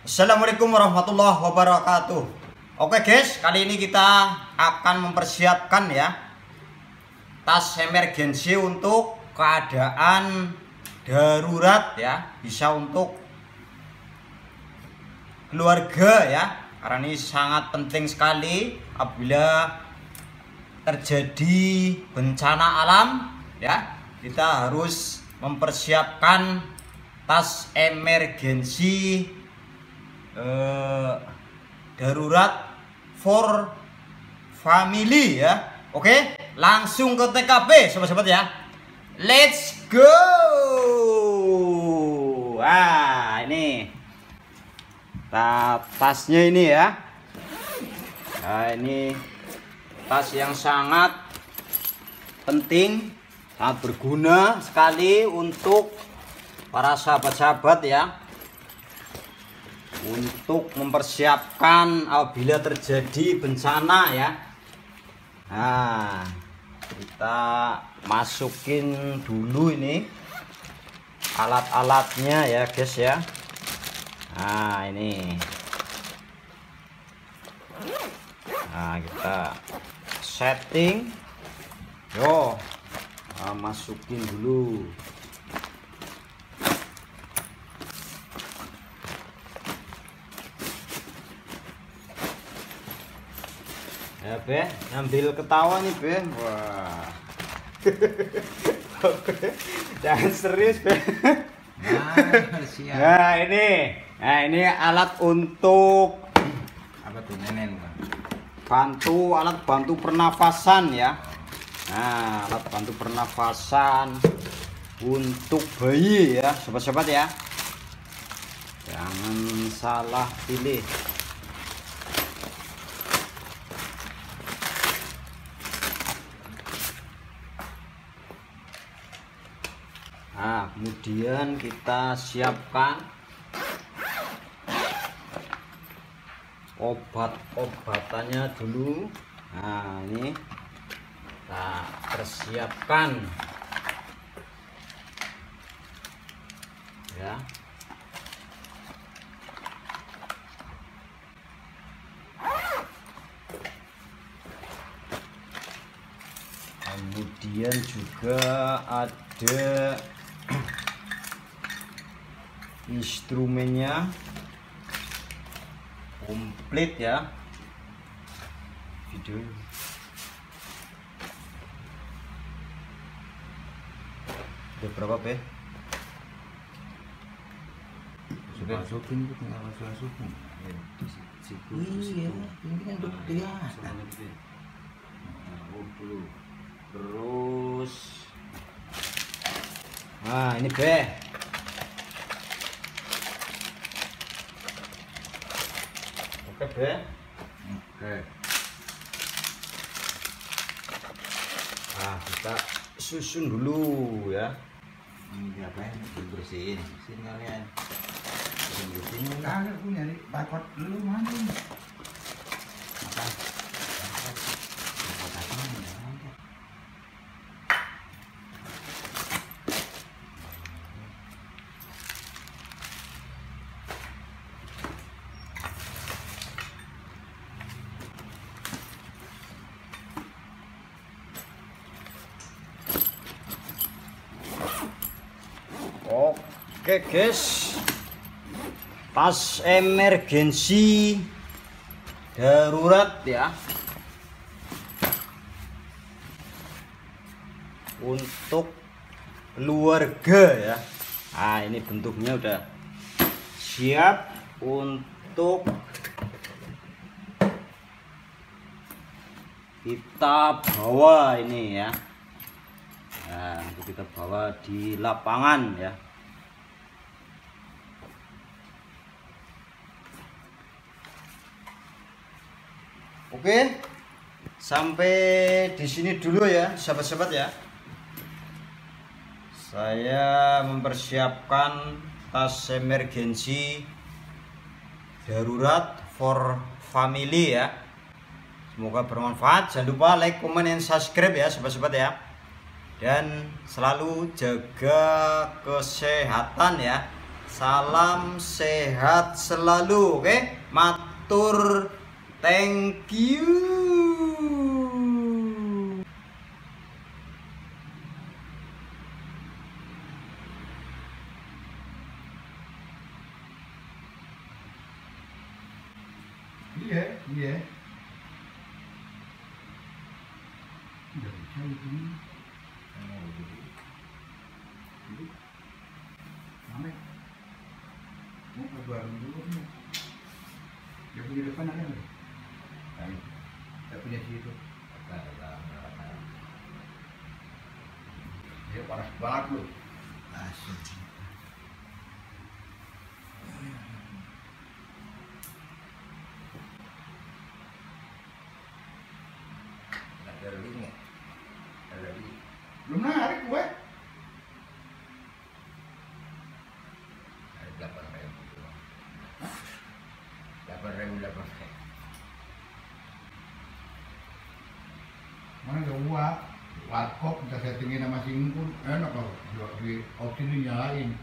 Assalamualaikum warahmatullahi wabarakatuh. Oke guys, kali ini kita akan mempersiapkan ya tas emergensi untuk keadaan darurat ya, bisa untuk keluarga ya, karena ini sangat penting sekali apabila terjadi bencana alam ya. Kita harus mempersiapkan tas emergensi darurat for family ya. Oke, langsung ke TKP sobat-sobat ya. Let's go. Wah, ini tasnya ini ya. Nah, ini tas yang sangat penting, sangat berguna sekali untuk para sahabat-sahabat ya, untuk mempersiapkan apabila terjadi bencana ya. Nah, kita masukin dulu ini alat-alatnya ya guys ya. Nah, ini. Nah, kita setting. Yo, masukin dulu. Ya Be, ambil ketawa nih Be. Wah. Jangan serius Be. Nah, siap. Nah ini alat untuk Apa tuh nenen Bang? alat bantu pernafasan ya. Nah, alat bantu pernafasan untuk bayi ya, sobat-sobat ya. Jangan salah pilih. Nah, kemudian kita siapkan obat-obatannya dulu. Nah, ini kita persiapkan ya. Kemudian juga ada instrumennya komplit ya. Video udah berapa Be? Sudah masukin tuh, tinggal masukin. Iya, ini kan udah kelihatan. Terus nah ini Be. Oke Be. Oke. Nah, kita susun dulu ya. Ini ngapain? Dibersihin. Sini kalian. Bersihin. Kagak, aku nyari bakot dulu mana? Apa? Oke guys, tas emergensi darurat ya, untuk keluarga ya. Nah, ini bentuknya udah siap untuk kita bawa ini ya. Nah, untuk kita bawa di lapangan ya. Oke, sampai di sini dulu ya, sahabat-sahabat ya. Saya mempersiapkan tas emergensi darurat for family ya. Semoga bermanfaat. Jangan lupa like, comment, dan subscribe ya, sahabat-sahabat ya. Dan selalu jaga kesehatan ya. Salam sehat selalu, oke? Matur, thank you. Iya, iya. Udah bisa ini. Mana? Mau keluar dulu nih. Dia punya depan ada nggak? Ayo. Dia punya situ. Dia panas banget loh. Asik. Ada link ya? Ada link. Belum narik gue. Ada 8.000. 8.000. Mana ada uang? Warkop kita settingin sama singkun. Enak kalau di opsi ini nyalain.